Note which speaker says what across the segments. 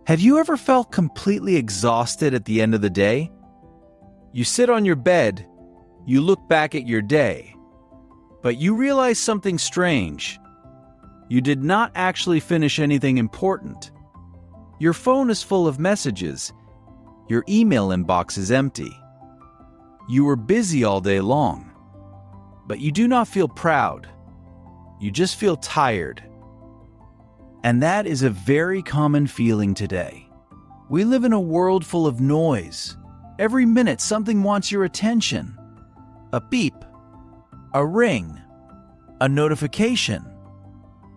Speaker 1: Have you ever felt completely exhausted at the end of the day? You sit on your bed, you look back at your day, but you realize something strange. You did not actually finish anything important. Your phone is full of messages. Your email inbox is empty. You were busy all day long, but you do not feel proud. You just feel tired. And that is a very common feeling today. We live in a world full of noise. Every minute something wants your attention. A beep, a ring, a notification.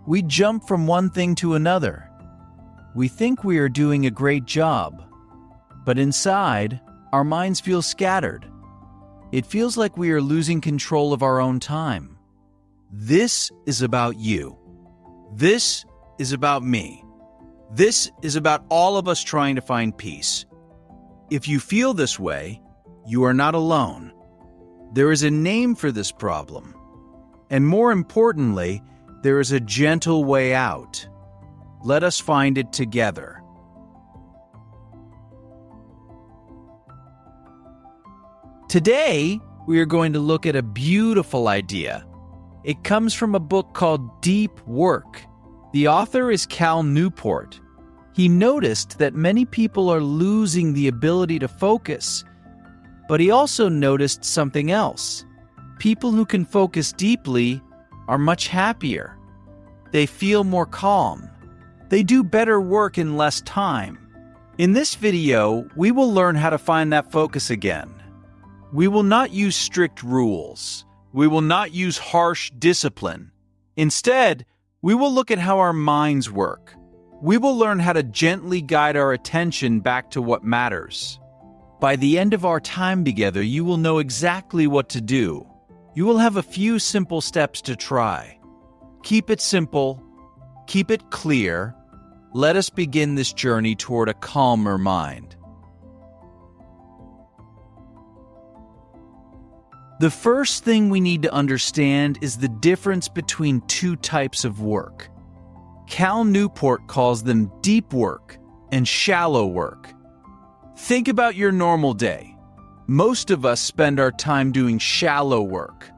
Speaker 1: We jump from one thing to another. We think we are doing a great job, but inside, our minds feel scattered. It feels like we are losing control of our own time. This is about you. This is about me. This is about all of us trying to find peace. If you feel this way, you are not alone. There is a name for this problem. And more importantly, there is a gentle way out. Let us find it together. Today, we are going to look at a beautiful idea. It comes from a book called Deep Work. The author is Cal Newport. He noticed that many people are losing the ability to focus, but he also noticed something else. People who can focus deeply are much happier. They feel more calm. They do better work in less time. In this video, we will learn how to find that focus again. We will not use strict rules. We will not use harsh discipline. Instead, we will look at how our minds work. We will learn how to gently guide our attention back to what matters. By the end of our time together, you will know exactly what to do. You will have a few simple steps to try. Keep it simple. Keep it clear. Let us begin this journey toward a calmer mind. The first thing we need to understand is the difference between two types of work. Cal Newport calls them deep work and shallow work. Think about your normal day. Most of us spend our time doing shallow work.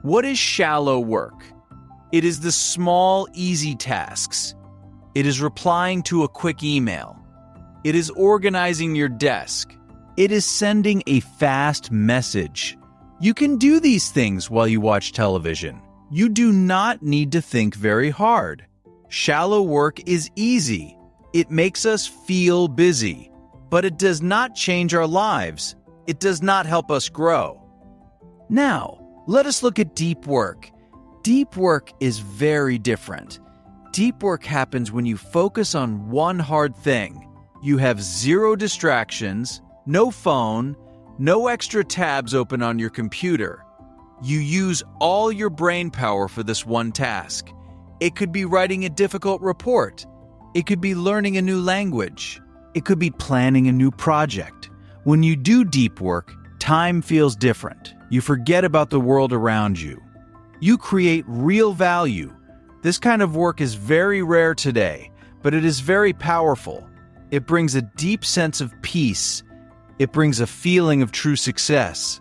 Speaker 1: What is shallow work? It is the small, easy tasks. It is replying to a quick email. It is organizing your desk. It is sending a fast message. You can do these things while you watch television. You do not need to think very hard. Shallow work is easy. It makes us feel busy, but it does not change our lives. It does not help us grow. Now, let us look at deep work. Deep work is very different. Deep work happens when you focus on one hard thing. You have zero distractions, no phone, no extra tabs open on your computer. You use all your brain power for this one task. It could be writing a difficult report. It could be learning a new language. It could be planning a new project. When you do deep work, time feels different. You forget about the world around you. You create real value. This kind of work is very rare today, but it is very powerful. It brings a deep sense of peace. It brings a feeling of true success.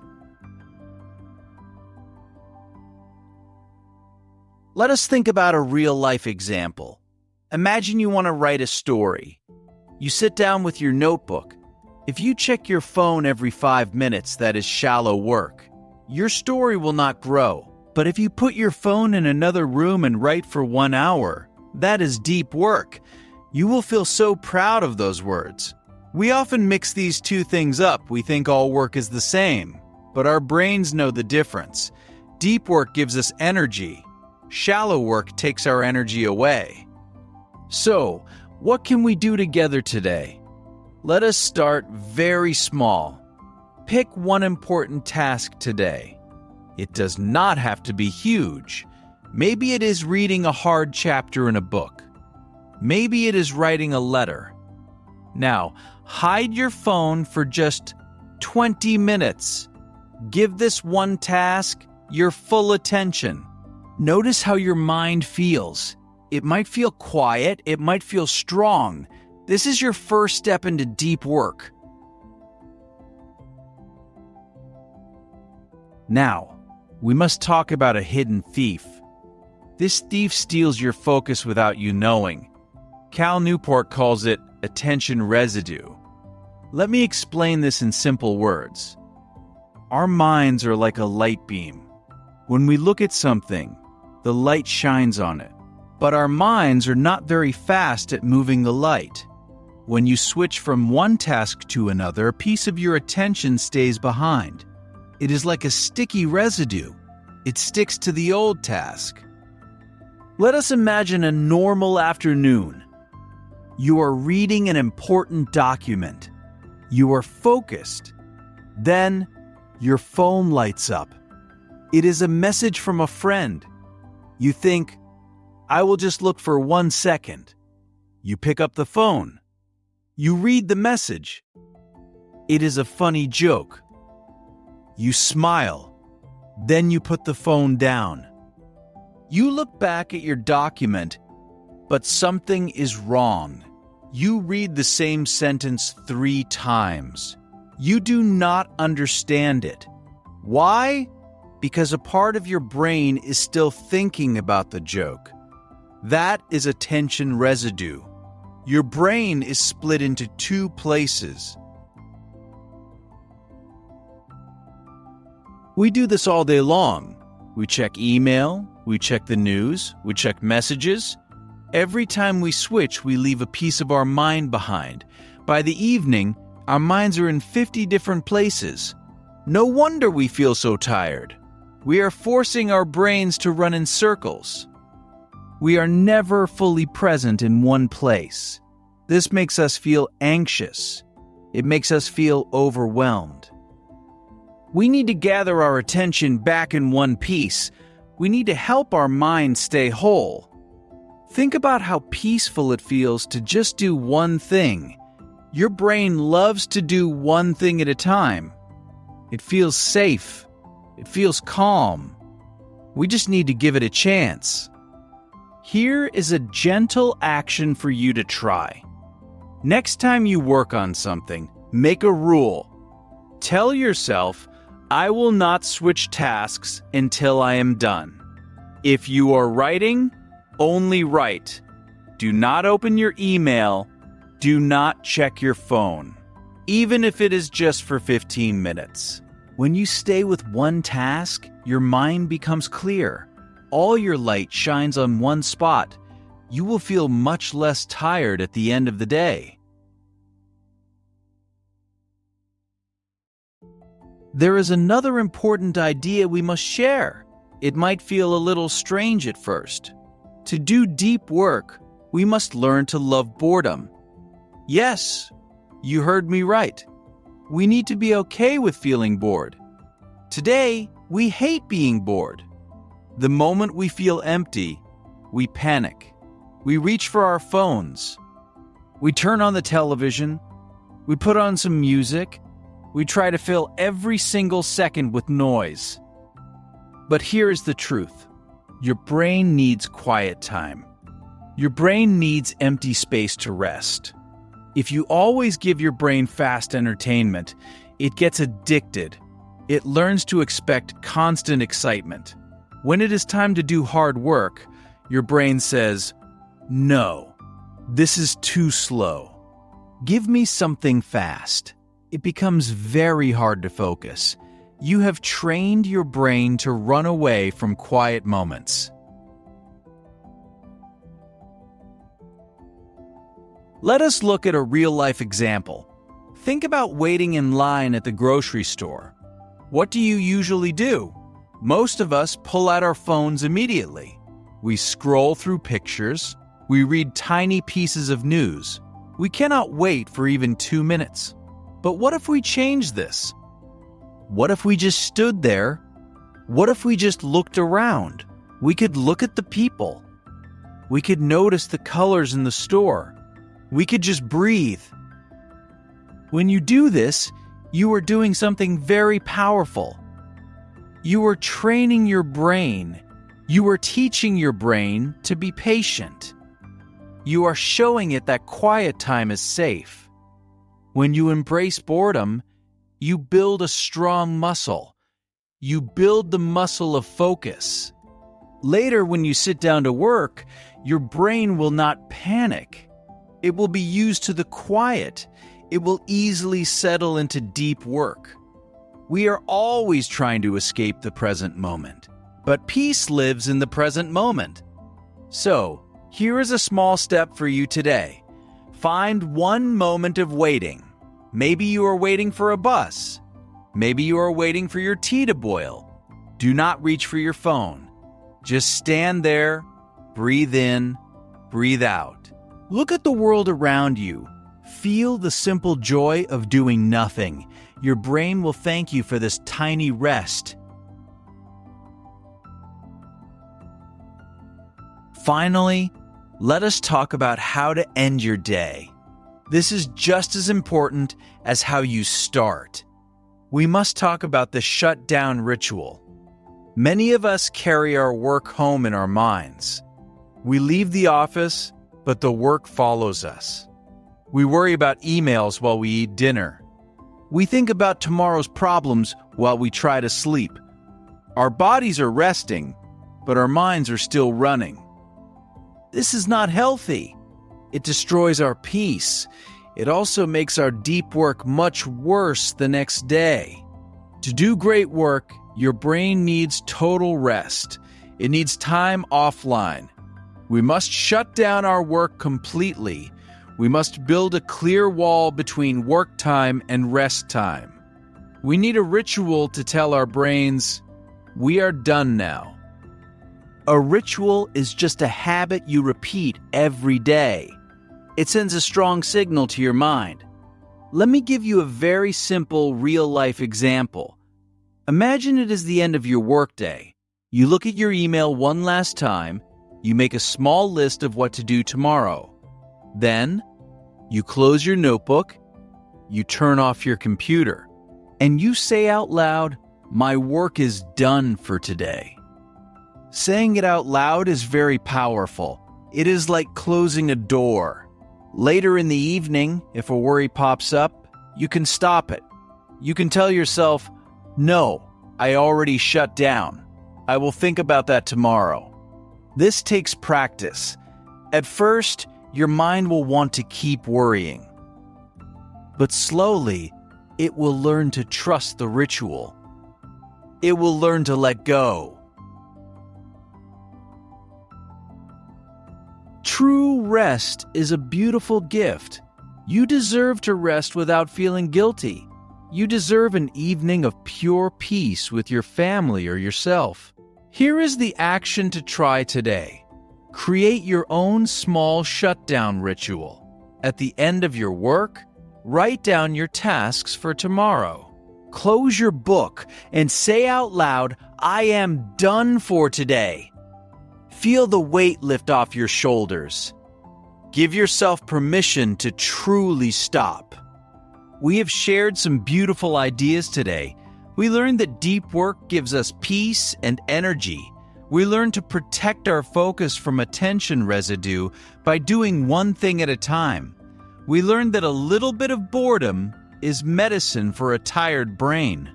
Speaker 1: Let us think about a real-life example. Imagine you want to write a story. You sit down with your notebook. If you check your phone every 5 minutes, that is shallow work. Your story will not grow. But if you put your phone in another room and write for 1 hour, that is deep work. You will feel so proud of those words. We often mix these two things up. We think all work is the same, but our brains know the difference. Deep work gives us energy. Shallow work takes our energy away. So, what can we do together today? Let us start very small. Pick one important task today. It does not have to be huge. Maybe it is reading a hard chapter in a book. Maybe it is writing a letter. Now, hide your phone for just 20 minutes. Give this one task your full attention. Notice how your mind feels. It might feel quiet, it might feel strong. This is your first step into deep work. Now, we must talk about a hidden thief. This thief steals your focus without you knowing. Cal Newport calls it attention residue. Let me explain this in simple words. Our minds are like a light beam. When we look at something, the light shines on it. But our minds are not very fast at moving the light. When you switch from one task to another, a piece of your attention stays behind. It is like a sticky residue. It sticks to the old task. Let us imagine a normal afternoon. You are reading an important document. You are focused. Then, your phone lights up. It is a message from a friend. You think, I will just look for 1 second. You pick up the phone. You read the message. It is a funny joke. You smile. Then you put the phone down. You look back at your document, but something is wrong. You read the same sentence 3 times. You do not understand it. Why? Because a part of your brain is still thinking about the joke. That is attention residue. Your brain is split into 2 places. We do this all day long. We check email, we check the news, we check messages. Every time we switch, we leave a piece of our mind behind. By the evening, our minds are in 50 different places. No wonder we feel so tired. We are forcing our brains to run in circles. We are never fully present in one place. This makes us feel anxious. It makes us feel overwhelmed. We need to gather our attention back in one piece. We need to help our mind stay whole. Think about how peaceful it feels to just do one thing. Your brain loves to do one thing at a time. It feels safe. It feels calm. We just need to give it a chance. Here is a gentle action for you to try. Next time you work on something, make a rule. Tell yourself, I will not switch tasks until I am done. If you are writing, only write. Do not open your email. Do not check your phone, even if it is just for 15 minutes. When you stay with one task, your mind becomes clear. All your light shines on one spot. You will feel much less tired at the end of the day. There is another important idea we must share. It might feel a little strange at first. To do deep work, we must learn to love boredom. Yes, you heard me right. We need to be okay with feeling bored. Today, we hate being bored. The moment we feel empty, we panic. We reach for our phones. We turn on the television. We put on some music. We try to fill every single second with noise. But here is the truth. Your brain needs quiet time. Your brain needs empty space to rest. If you always give your brain fast entertainment, it gets addicted. It learns to expect constant excitement. When it is time to do hard work, your brain says, "No, this is too slow. Give me something fast." It becomes very hard to focus. You have trained your brain to run away from quiet moments. Let us look at a real-life example. Think about waiting in line at the grocery store. What do you usually do? Most of us pull out our phones immediately. We scroll through pictures. We read tiny pieces of news. We cannot wait for even 2 minutes. But what if we changed this? What if we just stood there? What if we just looked around? We could look at the people. We could notice the colors in the store. We could just breathe. When you do this, you are doing something very powerful. You are training your brain. You are teaching your brain to be patient. You are showing it that quiet time is safe. When you embrace boredom, you build a strong muscle. You build the muscle of focus. Later, when you sit down to work, your brain will not panic. It will be used to the quiet. It will easily settle into deep work. We are always trying to escape the present moment, but peace lives in the present moment. So, here is a small step for you today. Find one moment of waiting. Maybe you are waiting for a bus. Maybe you are waiting for your tea to boil. Do not reach for your phone. Just stand there, breathe in, breathe out. Look at the world around you. Feel the simple joy of doing nothing. Your brain will thank you for this tiny rest. Finally, let us talk about how to end your day. This is just as important as how you start. We must talk about the shutdown ritual. Many of us carry our work home in our minds. We leave the office, but the work follows us. We worry about emails while we eat dinner. We think about tomorrow's problems while we try to sleep. Our bodies are resting, but our minds are still running. This is not healthy. It destroys our peace. It also makes our deep work much worse the next day. To do great work, your brain needs total rest. It needs time offline. We must shut down our work completely. We must build a clear wall between work time and rest time. We need a ritual to tell our brains, we are done now. A ritual is just a habit you repeat every day. It sends a strong signal to your mind. Let me give you a very simple real-life example. Imagine it is the end of your workday. You look at your email one last time. You make a small list of what to do tomorrow. Then, you close your notebook, you turn off your computer, and you say out loud, "My work is done for today." Saying it out loud is very powerful. It is like closing a door. Later in the evening, if a worry pops up, you can stop it. You can tell yourself, "No, I already shut down. I will think about that tomorrow." This takes practice. At first, your mind will want to keep worrying. But slowly, it will learn to trust the ritual. It will learn to let go. True rest is a beautiful gift. You deserve to rest without feeling guilty. You deserve an evening of pure peace with your family or yourself. Here is the action to try today. Create your own small shutdown ritual. At the end of your work, write down your tasks for tomorrow. Close your book and say out loud, "I am done for today." Feel the weight lift off your shoulders. Give yourself permission to truly stop. We have shared some beautiful ideas today. We learned that deep work gives us peace and energy. We learned to protect our focus from attention residue by doing one thing at a time. We learned that a little bit of boredom is medicine for a tired brain.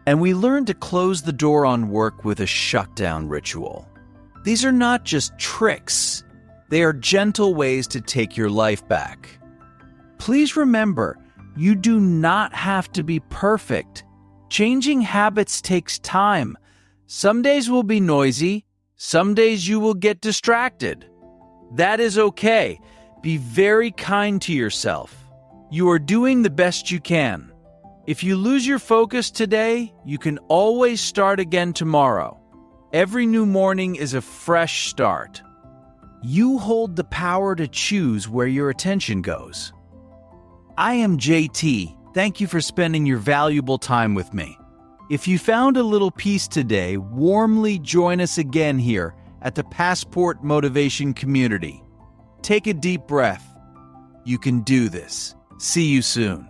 Speaker 1: And we learned to close the door on work with a shutdown ritual. These are not just tricks. They are gentle ways to take your life back. Please remember, you do not have to be perfect. Changing habits takes time. Some days will be noisy. Some days you will get distracted. That is okay. Be very kind to yourself. You are doing the best you can. If you lose your focus today, you can always start again tomorrow. Every new morning is a fresh start. You hold the power to choose where your attention goes. I am JT. Thank you for spending your valuable time with me. If you found a little peace today, warmly join us again here at the Passport Motivation Community. Take a deep breath. You can do this. See you soon.